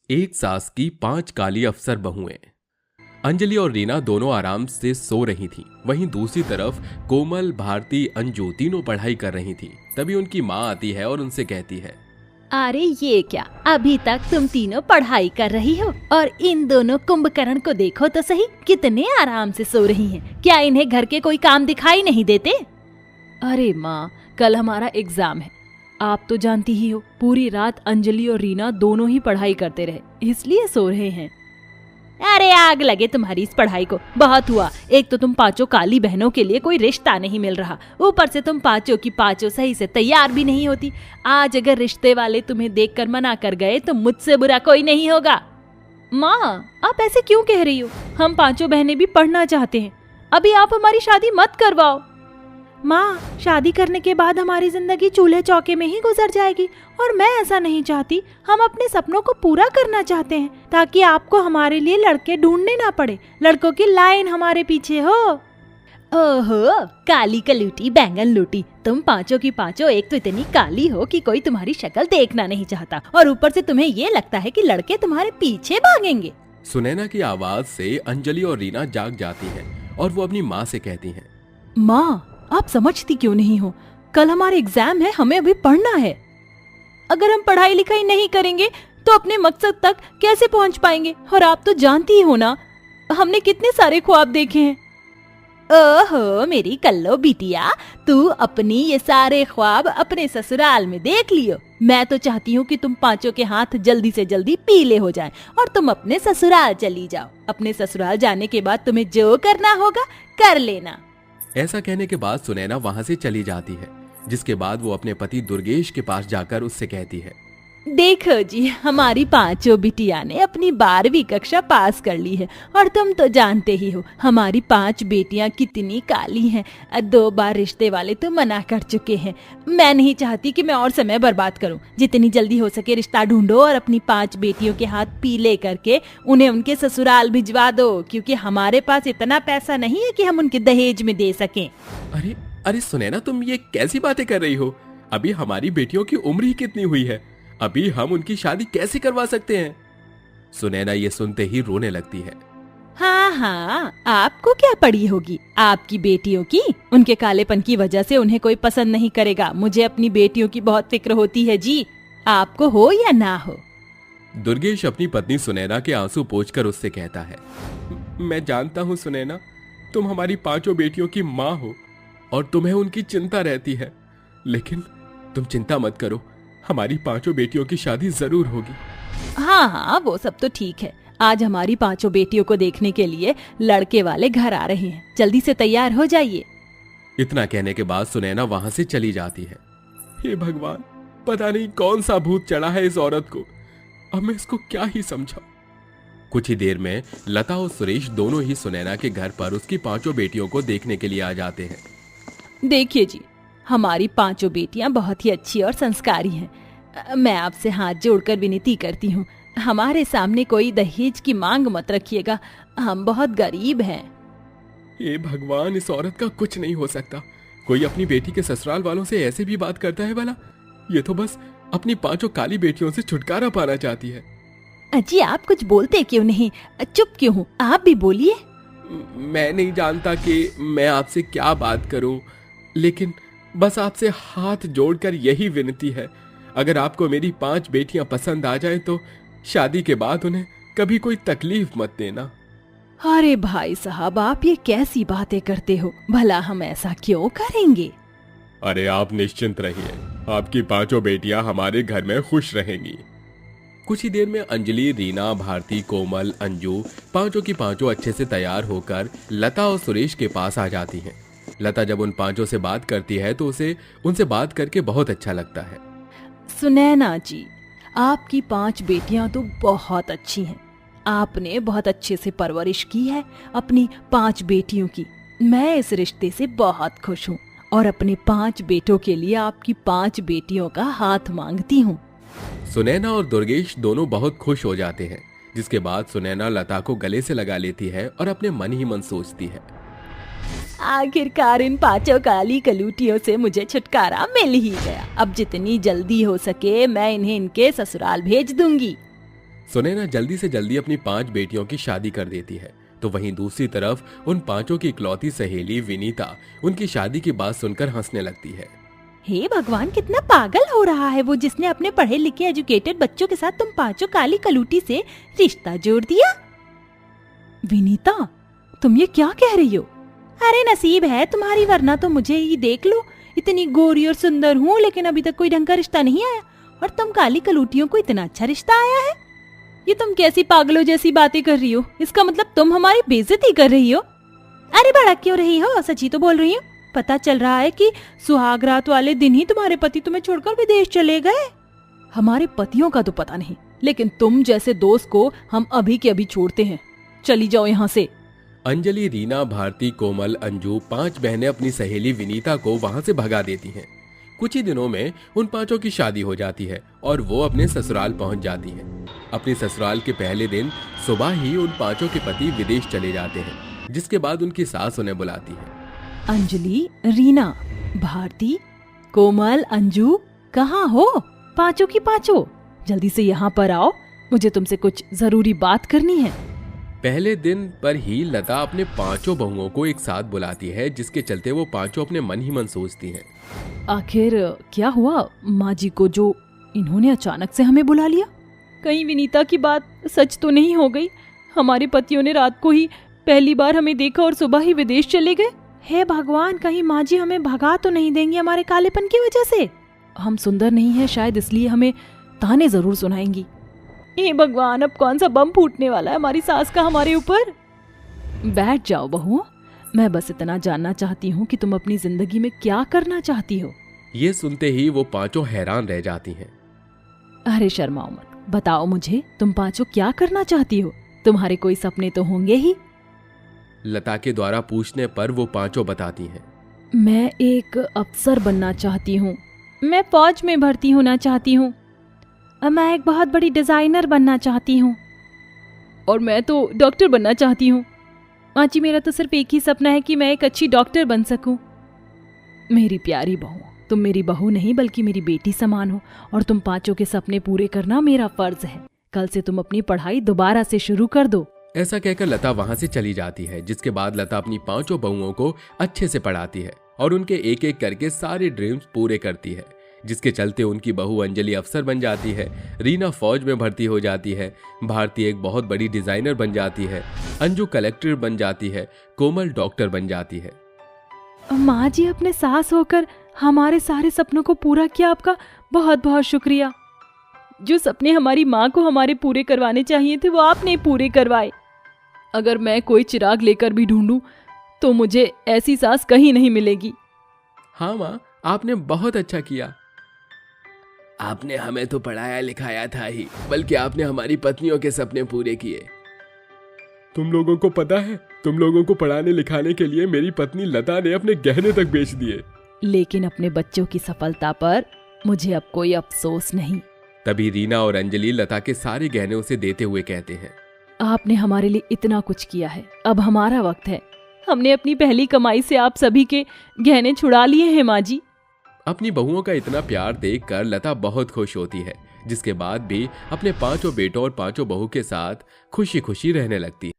एक सास की 5 काली अफसर बहुएं। अंजलि और रीना दोनों आराम से सो रही थीं। वहीं दूसरी तरफ कोमल, भारती, अंजू तीनों पढ़ाई कर रही थीं। तभी उनकी माँ आती है और उनसे कहती है, अरे ये क्या, अभी तक तुम तीनों पढ़ाई कर रही हो और इन दोनों कुंभकर्ण को देखो तो सही, कितने आराम से सो रही हैं। क्या इन्हें घर के कोई काम दिखाई नहीं देते? अरे माँ, कल हमारा एग्जाम है। आप तो जानती ही हो, पूरी रात अंजलि और रीना दोनों ही पढ़ाई करते रहे, इसलिए सो रहे हैं। अरे आग लगे तुम्हारी इस पढ़ाई को, बहुत हुआ। एक तो तुम पांचों काली बहनों के लिए कोई रिश्ता नहीं मिल रहा, ऊपर से तुम पांचों की पांचों सही से तैयार भी नहीं होती। आज अगर रिश्ते वाले तुम्हें देखकर मना कर गए तो मुझसे बुरा कोई नहीं होगा। माँ, आप ऐसे क्यों कह रही हो? हम पांचों बहनें भी पढ़ना चाहते हैं। अभी आप हमारी शादी मत करवाओ। माँ, शादी करने के बाद हमारी जिंदगी चूल्हे चौके में ही गुजर जाएगी और मैं ऐसा नहीं चाहती। हम अपने सपनों को पूरा करना चाहते हैं ताकि आपको हमारे लिए लड़के ढूंढने ना पड़े, लड़कों की लाइन हमारे पीछे हो। ओहो, काली कलूटी बैंगन लूटी, तुम पांचों की पांचों एक तो इतनी काली हो कि कोई तुम्हारी शक्ल देखना नहीं चाहता और ऊपर से तुम्हें ये लगता है कि लड़के तुम्हारे पीछे भागेंगे। सुनैना की आवाज से अंजलि और रीना जाग जाती हैं और वो अपनी माँ से कहती हैं, माँ, आप समझती क्यों नहीं हो? कल हमारे एग्जाम है, हमें अभी पढ़ना है। अगर हम पढ़ाई लिखाई नहीं करेंगे तो अपने मकसद तक कैसे पहुंच पाएंगे? और आप तो जानती ही हो ना, हमने कितने सारे ख्वाब देखे हैं। ओहो मेरी कल्लो बिटिया, तू अपनी ये सारे ख्वाब अपने ससुराल में देख लियो। मैं तो चाहती हूँ कि तुम पांचों के हाथ जल्दी से जल्दी पीले हो जाएं और तुम अपने ससुराल चली जाओ। अपने ससुराल जाने के बाद तुम्हें जो करना होगा कर लेना। ऐसा कहने के बाद सुनैना वहां से चली जाती है, जिसके बाद वो अपने पति दुर्गेश के पास जाकर उससे कहती है, देखो जी, हमारी पांचों बिटिया ने अपनी 12वीं कक्षा पास कर ली है और तुम तो जानते ही हो हमारी 5 बेटियां कितनी काली हैं। 2 बार रिश्ते वाले तो मना कर चुके हैं। मैं नहीं चाहती कि मैं और समय बर्बाद करूं। जितनी जल्दी हो सके रिश्ता ढूंढो और अपनी 5 बेटियों के हाथ पीले करके उन्हें उनके ससुराल भिजवा दो, क्योंकि हमारे पास इतना पैसा नहीं है कि हम उनके दहेज में दे सकें। अरे अरे सुनैना, तुम ये कैसी बातें कर रही हो? अभी हमारी बेटियों की उम्र ही कितनी हुई है, अभी हम उनकी शादी कैसे करवा सकते हैं? सुनैना ये सुनते ही रोने लगती है। हाँ हाँ, आपको क्या पड़ी होगी आपकी बेटियों की? उनके कालेपन की वजह से उन्हें कोई पसंद नहीं करेगा। मुझे अपनी बेटियों की बहुत फिक्र होती है जी, आपको हो या ना हो। दुर्गेश अपनी पत्नी सुनैना के आंसू पोंछकर उससे कहता है, मैं जानता हूँ सुनैना, तुम हमारी 5 बेटियों की माँ हो और तुम्हें उनकी चिंता रहती है, लेकिन तुम चिंता मत करो, हमारी 5 बेटियों की शादी जरूर होगी। हाँ हाँ, वो सब तो ठीक है। आज हमारी 5 बेटियों को देखने के लिए लड़के वाले घर आ रहे हैं, जल्दी से तैयार हो जाइए। इतना कहने के बाद सुनैना वहां से चली जाती है। हे भगवान, पता नहीं कौन सा भूत चढ़ा है इस औरत को, अब मैं इसको क्या ही समझाऊं। कुछ ही देर में लता और सुरेश दोनों ही सुनैना के घर पर उसकी 5 बेटियों को देखने के लिए आ जाते हैं। देखिए जी, हमारी 5 बेटियां बहुत ही अच्छी और संस्कारी हैं। मैं आपसे हाथ जोड़कर विनती करती हूँ, हमारे सामने कोई दहेज की मांग मत रखिएगा, हम बहुत गरीब हैं। हे भगवान, इस औरत का कुछ नहीं हो सकता। कोई अपनी बेटी के ससुराल वालों से ऐसे भी बात करता है भला? ये तो बस अपनी 5 काली बेटियों से छुटकारा पाना चाहती है। अजी, आप कुछ बोलते क्यों नहीं? चुप क्यों हूँ? आप भी बोलिए। मैं नहीं जानता कि मैं आपसे क्या बात करूं, लेकिन बस आपसे हाथ जोड़कर यही विनती है, अगर आपको मेरी 5 बेटियां पसंद आ जाएं तो शादी के बाद उन्हें कभी कोई तकलीफ मत देना। अरे भाई साहब, आप ये कैसी बातें करते हो? भला हम ऐसा क्यों करेंगे? अरे आप निश्चिंत रहिए, आपकी 5 बेटियां हमारे घर में खुश रहेंगी। कुछ ही देर में अंजलि, रीना, भारती, कोमल, अंजू 5 की 5 अच्छे से तैयार होकर लता और सुरेश के पास आ जाती हैं। लता जब उन 5 से बात करती है तो उसे उनसे बात करके बहुत अच्छा लगता है। सुनैना जी, आपकी 5 बेटियां तो बहुत अच्छी हैं। आपने बहुत अच्छे से परवरिश की है अपनी 5 बेटियों की। मैं इस रिश्ते से बहुत खुश हूँ और अपने 5 बेटों के लिए आपकी 5 बेटियों का हाथ मांगती हूँ। सुनैना और दुर्गेश दोनों बहुत खुश हो जाते हैं, जिसके बाद सुनैना लता को गले से लगा लेती है और अपने मन ही मन सोचती है, आखिरकार इन 5 काली कलूटियों से मुझे छुटकारा मिल ही गया। अब जितनी जल्दी हो सके मैं इन्हें इनके ससुराल भेज दूंगी। सुनैना जल्दी से जल्दी अपनी 5 बेटियों की शादी कर देती है, तो वहीं दूसरी तरफ उन 5 की इकलौती सहेली विनीता उनकी शादी की बात सुनकर हंसने लगती है। हे भगवान, कितना पागल हो रहा है वो, जिसने अपने पढ़े लिखे एजुकेटेड बच्चों के साथ तुम 5 काली कलूटी से रिश्ता जोड़ दिया। विनीता, तुम ये क्या कह रही हो? अरे नसीब है तुम्हारी, वरना तो मुझे ही देख लो, इतनी गोरी और सुंदर हूँ लेकिन अभी तक कोई ढंग का रिश्ता नहीं आया, और तुम काली कलूटियों को इतना अच्छा रिश्ता आया है। ये तुम कैसी पागलों जैसी बातें कर रही हो? इसका मतलब तुम हमारी बेइज्जती कर रही हो। अरे भड़क क्यों रही हो? सच्ची तो बोल रही हूँ। पता चल रहा है कि सुहाग रात वाले दिन ही तुम्हारे पति तुम्हें छोड़कर विदेश चले गए। हमारे पतियों का तो पता नहीं, लेकिन तुम जैसे दोस्त को हम अभी के अभी छोड़ते हैं। चली जाओ यहाँ से। अंजलि, रीना, भारती, कोमल, अंजू 5 बहनें अपनी सहेली विनीता को वहां से भगा देती हैं। कुछ ही दिनों में उन 5 की शादी हो जाती है और वो अपने ससुराल पहुंच जाती हैं। अपने ससुराल के पहले दिन सुबह ही उन 5 के पति विदेश चले जाते हैं, जिसके बाद उनकी सास उन्हें बुलाती है। अंजलि, रीना, भारती, कोमल, अंजू, कहाँ हो? 5 की 5 जल्दी से यहाँ पर आओ, मुझे तुमसे कुछ जरूरी बात करनी है। पहले दिन पर ही लता अपने 5 बहुओं को एक साथ बुलाती है, जिसके चलते वो 5 अपने मन ही मन सोचती हैं। आखिर क्या हुआ माँ जी को जो इन्होंने अचानक से हमें बुला लिया? कहीं विनीता की बात सच तो नहीं हो गई? हमारे पतियों ने रात को ही पहली बार हमें देखा और सुबह ही विदेश चले गए। हे भगवान, कहीं माँ जी हमें भगा तो नहीं देंगी हमारे कालेपन की वजह से? हम सुंदर नहीं है शायद, इसलिए हमें ताने जरूर सुनाएंगी। हे भगवान, अब कौन सा बम फूटने वाला है हमारी सास का हमारे ऊपर? बैठ जाओ बहू, मैं बस इतना जानना चाहती हूँ कि तुम अपनी जिंदगी में क्या करना चाहती हो। ये सुनते ही वो 5 हैरान रह जाती हैं। अरे शर्माओ मत, बताओ मुझे, तुम 5 क्या करना चाहती हो? तुम्हारे कोई सपने तो होंगे ही। लता के द्वारा पूछने पर वो 5 बताती हैं। मैं एक अफसर बनना चाहती हूँ, मैं फौज में भर्ती होना चाहती हूँ, मैं एक बहुत बड़ी डिजाइनर बनना चाहती हूँ, और मैं तो डॉक्टर बनना चाहती हूँ। माँ जी, मेरा तो सिर्फ एक ही सपना है कि मैं एक अच्छी डॉक्टर बन सकूं। मेरी प्यारी बहू, तुम मेरी बहू नहीं बल्कि मेरी बेटी समान हो, और तुम 5 के सपने पूरे करना मेरा फर्ज है। कल से तुम अपनी पढ़ाई दोबारा से शुरू कर दो। ऐसा कहकर लता वहां से चली जाती है, जिसके बाद लता अपनी 5 बहुओं को अच्छे से पढ़ाती है और उनके एक एक करके सारे ड्रीम्स पूरे करती है, जिसके चलते उनकी बहू अंजलि अफसर बन जाती है, रीना फौज में भर्ती हो जाती है, भारती एक बहुत बड़ी डिजाइनर बन जाती है, अंजू कलेक्टर बन जाती है, कोमल डॉक्टर बन जाती है। माँ जी, अपने सास होकर हमारे सारे सपनों को पूरा किया, आपका बहुत बहुत शुक्रिया। जो सपने हमारी माँ को हमारे पूरे करवाने चाहिए थे वो आपने पूरे करवाए। अगर मैं कोई चिराग लेकर भी ढूंढूं तो मुझे ऐसी सास कहीं नहीं मिलेगी। हाँ माँ, आपने बहुत अच्छा किया। आपने हमें तो पढ़ाया लिखाया था ही, बल्कि आपने हमारी पत्नियों के सपने पूरे किए। तुम लोगों को पता है, तुम लोगों को पढ़ाने लिखाने के लिए मेरी पत्नी लता ने अपने गहने तक बेच दिए। लेकिन अपने बच्चों की सफलता पर मुझे अब कोई अफसोस नहीं। तभी रीना और अंजलि लता के सारे गहने उसे देते हुए कहते हैं, आपने हमारे लिए इतना कुछ किया है, अब हमारा वक्त है। हमने अपनी पहली कमाई से आप सभी के गहने छुड़ा लिए हैं माँ जी। अपनी बहुओं का इतना प्यार देखकर लता बहुत खुश होती है, जिसके बाद भी अपने 5 बेटों और 5 बहू के साथ खुशी खुशी रहने लगती है।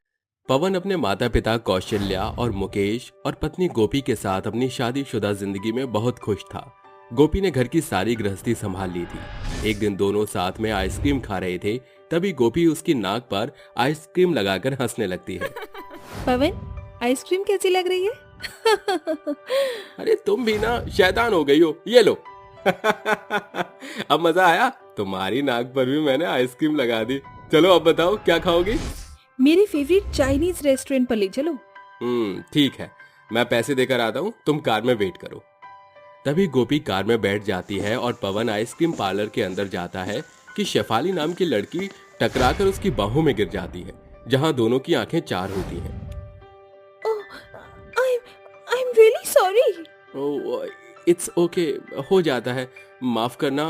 पवन अपने माता पिता कौशल्या और मुकेश और पत्नी गोपी के साथ अपनी शादीशुदा जिंदगी में बहुत खुश था। गोपी ने घर की सारी गृहस्थी संभाल ली थी। एक दिन दोनों साथ में आइसक्रीम खा रहे थे, तभी गोपी उसकी नाक पर आइसक्रीम लगाकर हंसने लगती है। पवन, आइसक्रीम कैसी लग रही है? अरे तुम भी ना शैतान हो गई हो, ये लो। अब मजा आया? तुम्हारी नाक पर भी मैंने आइसक्रीम लगा दी। चलो अब बताओ क्या खाओगी? मेरी फेवरेट चाइनीज रेस्टोरेंट पर ले चलो। ठीक है, मैं पैसे देकर आता हूँ, तुम कार में वेट करो। तभी गोपी कार में बैठ जाती है और पवन आइसक्रीम पार्लर के अंदर जाता है कि शेफाली नाम की लड़की टकराकर उसकी बाहों में गिर जाती है, जहाँ दोनों की आंखें 4 होती हैं। I'm really sorry. It's okay, हो जाता है, माफ करना,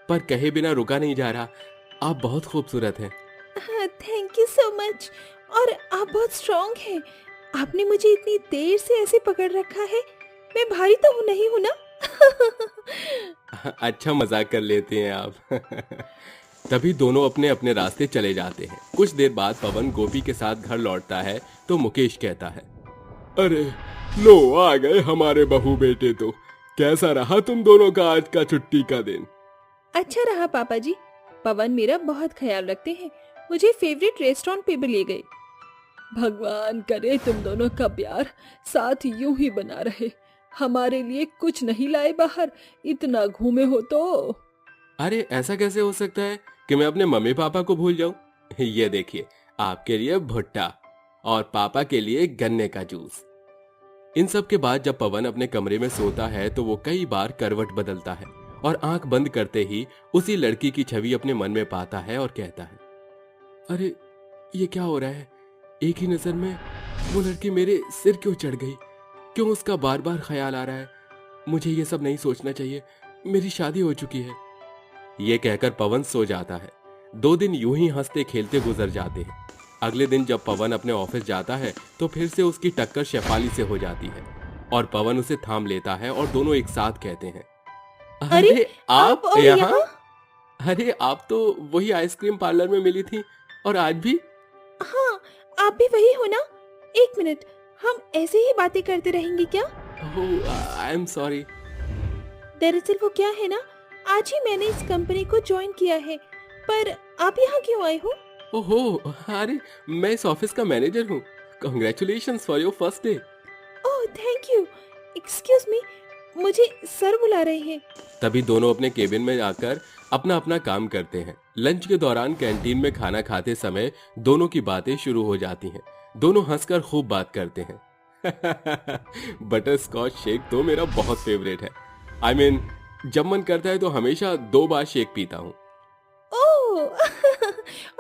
पर कहे बिना रुका नहीं जा रहा। आप बहुत खूबसूरत हैं। Thank you so much. और आप बहुत स्ट्रॉन्ग हैं। आपने मुझे इतनी देर से ऐसे पकड़ रखा है। मैं भारी तो नहीं हूँ ना? अच्छा मजाक कर लेते हैं आप। तभी दोनों अपने अपने रास्ते चले जाते हैं। कुछ देर बाद पवन गोपी के साथ घर लौटता है तो मुकेश कहता है, अरे लो आ गए हमारे बहू बेटे। तो कैसा रहा तुम दोनों का आज का छुट्टी का दिन? अच्छा रहा पापा जी। पवन मेरा बहुत ख्याल रखते हैं, मुझे फेवरेट रेस्टोरेंट पे भी ले गए। भगवान करे तुम दोनों का प्यार साथ यूं ही बना रहे। हमारे लिए कुछ नहीं लाए बाहर, इतना घूमे हो तो। अरे ऐसा कैसे हो सकता है कि मैं अपने मम्मी पापा को भूल जाऊं? ये देखिए, आपके लिए भुट्टा और पापा के लिए गन्ने का जूस। इन सब के बाद जब पवन अपने कमरे में सोता है तो वो कई बार करवट बदलता है और आंख बंद करते ही उसी लड़की की छवि अपने मन में पाता है और कहता है, अरे ये क्या हो रहा है? एक ही नजर में वो लड़की मेरे सिर क्यों चढ़ गई? क्यों उसका बार बार ख्याल आ रहा है? मुझे ये सब नहीं सोचना चाहिए, मेरी शादी हो चुकी है। ये कहकर पवन सो जाता है। 2 दिन यूं ही हंसते खेलते गुजर जाते हैं। अगले दिन जब पवन अपने ऑफिस जाता है तो फिर से उसकी टक्कर शेफाली से हो जाती है और पवन उसे थाम लेता है और दोनों एक साथ कहते हैं, अरे आप और यहाँ? अरे आप तो वही आइसक्रीम पार्लर में मिली थी और आज भी। हाँ, आप भी वही हो ना? एक मिनट, हम ऐसे ही बातें करते रहेंगे क्या? I am sorry. दरअसल वो क्या है ना, आज ही मैंने इस कंपनी को ज्वाइन किया है। पर आप यहाँ क्यों आए हो? ओहो, अरे मैं इस ऑफिस का मैनेजर हूँ। Congratulations for your first day. Oh thank you. Excuse me, मुझे सर बुला रहे हैं। तभी दोनों अपने केबिन में आकर अपना अपना काम करते हैं। लंच के दौरान कैंटीन में खाना खाते समय दोनों की बातें शुरू हो जाती हैं। दोनों हंसकर खूब बात करते हैं। बटर स्कॉच शेक तो मेरा बहुत फेवरेट है। आई मीन, जब मन करता है तो हमेशा 2 बार शेक पीता हूँ। ओह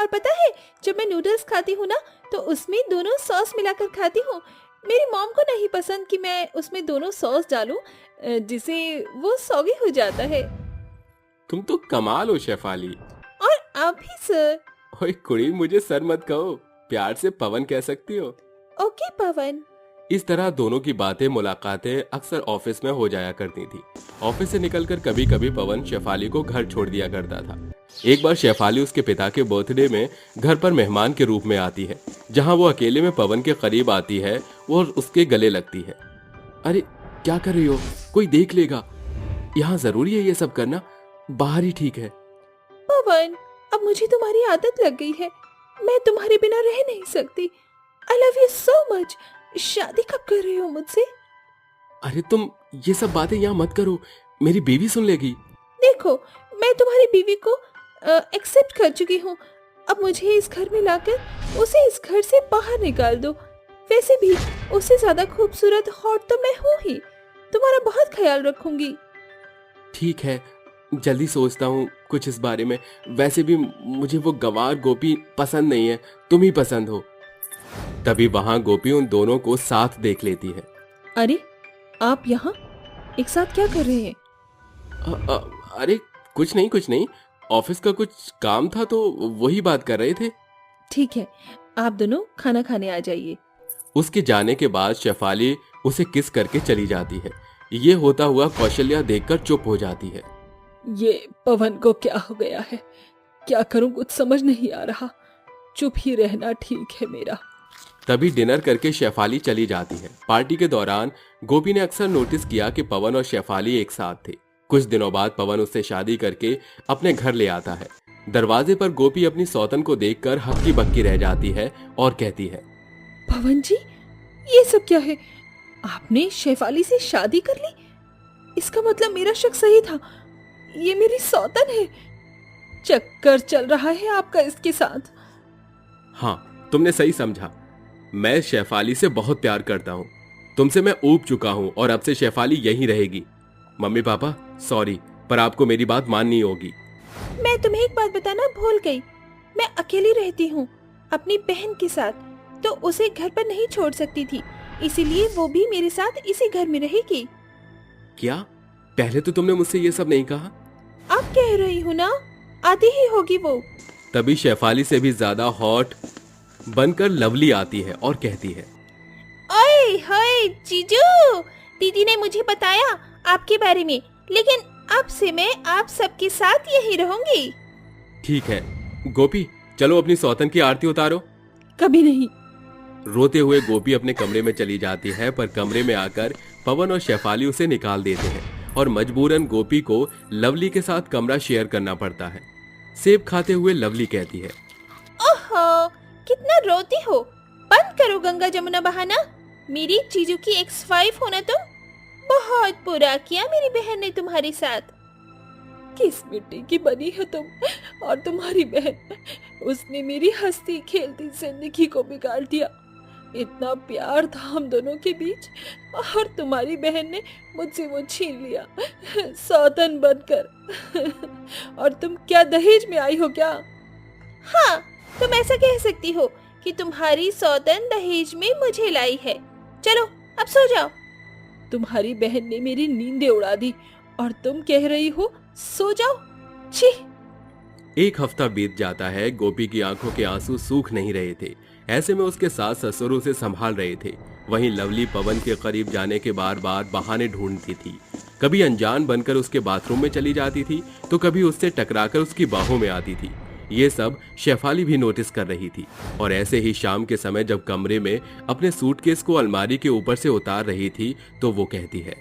और पता है, जब मैं नूडल्स खाती हूँ ना तो उसमें दोनों सॉस मिलाकर खाती हूँ। मेरी मॉम को नहीं पसंद कि मैं उसमें दोनों सॉस डालूं, जिससे वो सौगी हो जाता है। तुम तो कमाल हो शेफाली। और आप भी सर। ओए कुड़ी, मुझे सर मत कहो, प्यार से पवन कह सकती हो। ओके पवन। इस तरह दोनों की बातें मुलाकातें अक्सर ऑफिस में हो जाया करती थी। ऑफिस से निकलकर कभी कभी पवन शेफाली को घर छोड़ दिया करता था। एक बार शेफाली उसके पिता के बर्थडे में घर पर मेहमान के रूप में आती है। जहां वो अकेले में पवन के करीब आती है और उसके गले लगती है। अरे क्या कर रही हो? कोई देख लेगा। यहाँ जरूरी है ये सब करना? बाहर ही ठीक है। पवन, अब मुझे तुम्हारी आदत लग गई है। मैं तुम्हारे बिना रह नहीं सकती। I love you so much. शादी कब कर रही हो मुझसे? अरे तुम ये सब बातें यहाँ मत करो, मेरी बीवी सुन लेगी। देखो, मैं तुम्हारी बीवी को एक्सेप्ट कर चुकी हूँ। अब मुझे इस घर में लाकर उसे इस घर से बाहर निकाल दो। वैसे भी उससे ज्यादा खूबसूरत हॉट तो मैं हूँ ही। तुम्हारा बहुत ख्याल रखूंगी। ठीक है, जल्दी सोचता हूँ कुछ इस बारे में। वैसे भी मुझे वो गवार गोपी पसंद नहीं है, तुम ही पसंद हो। तभी वहां गोपी उन दोनों को साथ देख लेती है। अरे आप यहाँ एक साथ क्या कर रहे हैं? अरे कुछ नहीं, ऑफिस का कुछ काम था तो वही बात कर रहे थे। ठीक है, आप दोनों खाना खाने आ जाइए। उसके जाने के बाद शेफाली उसे किस करके चली जाती है। ये होता हुआ कौशल्या देखकर चुप हो जाती है। ये पवन को क्या हो गया है? क्या करूं, कुछ समझ नहीं आ रहा। चुप ही रहना ठीक है मेरा। तभी डिनर करके शेफाली चली जाती है। पार्टी के दौरान गोपी ने अक्सर नोटिस किया कि पवन और शेफाली एक साथ थे। कुछ दिनों बाद पवन उससे शादी करके अपने घर ले आता है। दरवाजे पर गोपी अपनी सौतन को देखकर हक्की बक्की रह जाती है और कहती है, पवन जी, ये सब क्या है? आपने शेफाली से शादी कर ली? इसका मतलब मेरा शक सही था, ये मेरी सौतन है। चक्कर चल रहा है आपका इसके साथ। हाँ, तुमने सही समझा। मैं शेफाली से बहुत प्यार करता हूँ। तुमसे मैं ऊब चुका हूँ और अब से शेफाली यहीं रहेगी। मम्मी पापा सॉरी, पर आपको मेरी बात माननी होगी। मैं तुम्हें एक बात बताना भूल गई। मैं अकेली रहती हूँ अपनी बहन के साथ, तो उसे घर पर नहीं छोड़ सकती थी, इसीलिए वो भी मेरे साथ इसी घर में रहेगी। क्या? पहले तो तुमने मुझसे ये सब नहीं कहा। आप कह रही हो ना, आती ही होगी वो। तभी शेफाली से भी ज्यादा हॉट बनकर लवली आती है और कहती है, ओए होए जीजू, दीदी ने मुझे बताया आपके बारे में, लेकिन अब से मैं आप सबके साथ यही रहूंगी। ठीक है गोपी, चलो अपनी सौतन की आरती उतारो। कभी नहीं। रोते हुए गोपी अपने कमरे में चली जाती है, पर कमरे में आकर पवन और शेफाली उसे निकाल देते हैं और मजबूरन गोपी को लवली के साथ कमरा शेयर करना पड़ता है। सेब खाते हुए लवली कहती है, ओहो, कितना रोती हो, बंद करो गंगा जमुना बहाना। मेरी जीजू की X5 होना तुम। बहुत बुरा किया मेरी बहन ने तुम्हारे साथ। किस मिट्टी की बनी है तुम और तुम्हारी बहन, उसने मेरी हंसती खेलती जिंदगी को बिगाड़ दिया। इतना प्यार था हम दोनों के बीच और तुम्हारी बहन ने मुझसे वो छीन लिया, सौतन बनकर। और तुम क्या दहेज में आई हो क्या? हाँ, तुम ऐसा कह सकती हो कि तुम्हारी सौतन दहेज में मुझे लाई है। चलो अब सो जाओ। तुम्हारी बहन ने मेरी नींदें उड़ा दी और तुम कह रही हो सो जाओ। छी। एक हफ्ता बीत जाता है। गोपी की आंखों के आंसू सूख नहीं रहे थे। ऐसे में उसके सास ससुर उसे संभाल रहे थे। वहीं लवली पवन के करीब जाने के बार बार बहाने ढूंढती थी। कभी अनजान बनकर उसके बाथरूम में चली जाती थी, तो कभी उससे टकराकर उसकी बाहों में आती थी। ये सब शेफाली भी नोटिस कर रही थी। और ऐसे ही शाम के समय जब कमरे में अपने सूटकेस को अलमारी के ऊपर से उतार रही थी, तो वो कहती है,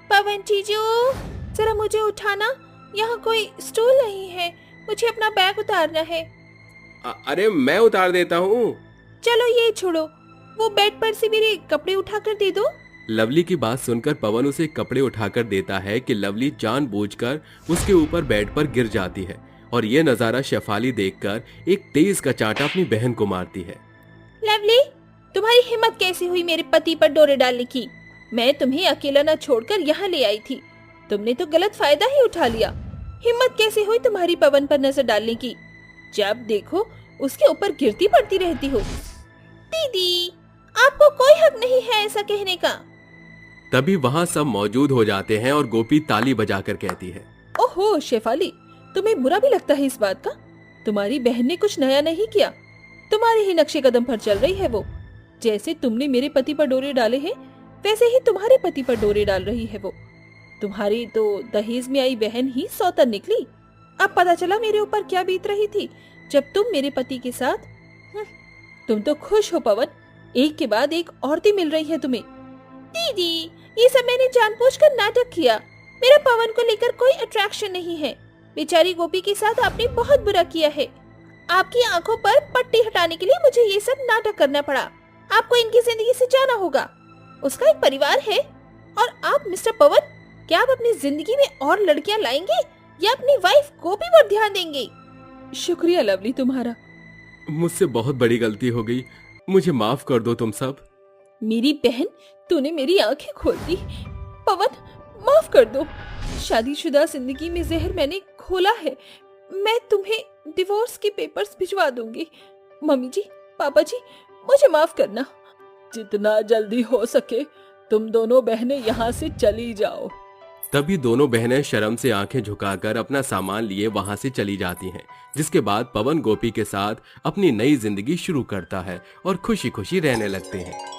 पवन जीजू, जरा मुझे उठाना, यहाँ कोई स्टूल नहीं है, मुझे अपना बैग उतारना है। अरे मैं उतार देता हूँ। चलो ये छोड़ो, वो बेड पर से मेरे कपड़े उठाकर दे दो। लवली की बात सुनकर पवन उसे कपड़े उठाकर देता है कि लवली जानबूझकर उसके ऊपर बेड पर गिर जाती है। और ये नजारा शेफाली देखकर एक तेज का चांटा अपनी बहन को मारती है। लवली, तुम्हारी हिम्मत कैसे हुई मेरे पति पर डोरे डालने की? मैं तुम्हें अकेला न छोड़कर यहाँ ले आई थी, तुमने तो गलत फायदा ही उठा लिया। हिम्मत कैसे हुई तुम्हारी पवन पर नजर डालने की? जब देखो उसके ऊपर गिरती पड़ती रहती हो। दीदी, आपको कोई हक नहीं है ऐसा कहने का। तभी वहाँ सब मौजूद हो जाते हैं और गोपी ताली बजाकर कहती है, ओहो शेफाली, तुम्हें बुरा भी लगता है इस बात का? तुम्हारी बहन ने कुछ नया नहीं किया, तुम्हारे ही नक्शे कदम पर चल रही है वो। जैसे तुमने मेरे पति पर डोरे डाले हैं, वैसे ही तुम्हारे पति पर डोरे डाल रही है वो। तुम्हारी तो दहेज में आई बहन ही सौतन निकली। अब पता चला मेरे ऊपर क्या बीत रही थी जब तुम मेरे पति के साथ। तुम तो खुश हो पवन, एक के बाद एक औरतें मिल रही है तुम्हें। दीदी, ये सब मैंने जानबूझकर नाटक किया। मेरा पवन को लेकर कोई अट्रैक्शन नहीं है। बेचारी गोपी के साथ आपने बहुत बुरा किया है। आपकी आंखों पर पट्टी हटाने के लिए मुझे ये सब नाटक करना पड़ा। आपको इनकी जिंदगी से जाना होगा। उसका एक परिवार है और आप मिस्टर पवन, क्या आप अपनी जिंदगी में और लड़कियां लाएंगे या अपनी वाइफ गोपी पर ध्यान देंगे? शुक्रिया लवली तुम्हारा। मुझसे बहुत बड़ी गलती हो गई, मुझे माफ कर दो तुम सब। मेरी बहन, तूने मेरी आंखें खोल दी। पवन, माफ कर दो। शादीशुदा जिंदगी में जहर मैंने खोला है। मैं तुम्हें डिवोर्स के पेपर्स भिजवा दूंगी। मम्मी जी, पापा जी, मुझे माफ करना। जितना जल्दी हो सके तुम दोनों बहनें यहाँ से चली जाओ। तभी दोनों बहनें शर्म से आंखें झुकाकर अपना सामान लिए वहां से चली जाती हैं। जिसके बाद पवन गोपी के साथ अपनी नई जिंदगी शुरू करता है और खुशी खुशी रहने लगते हैं।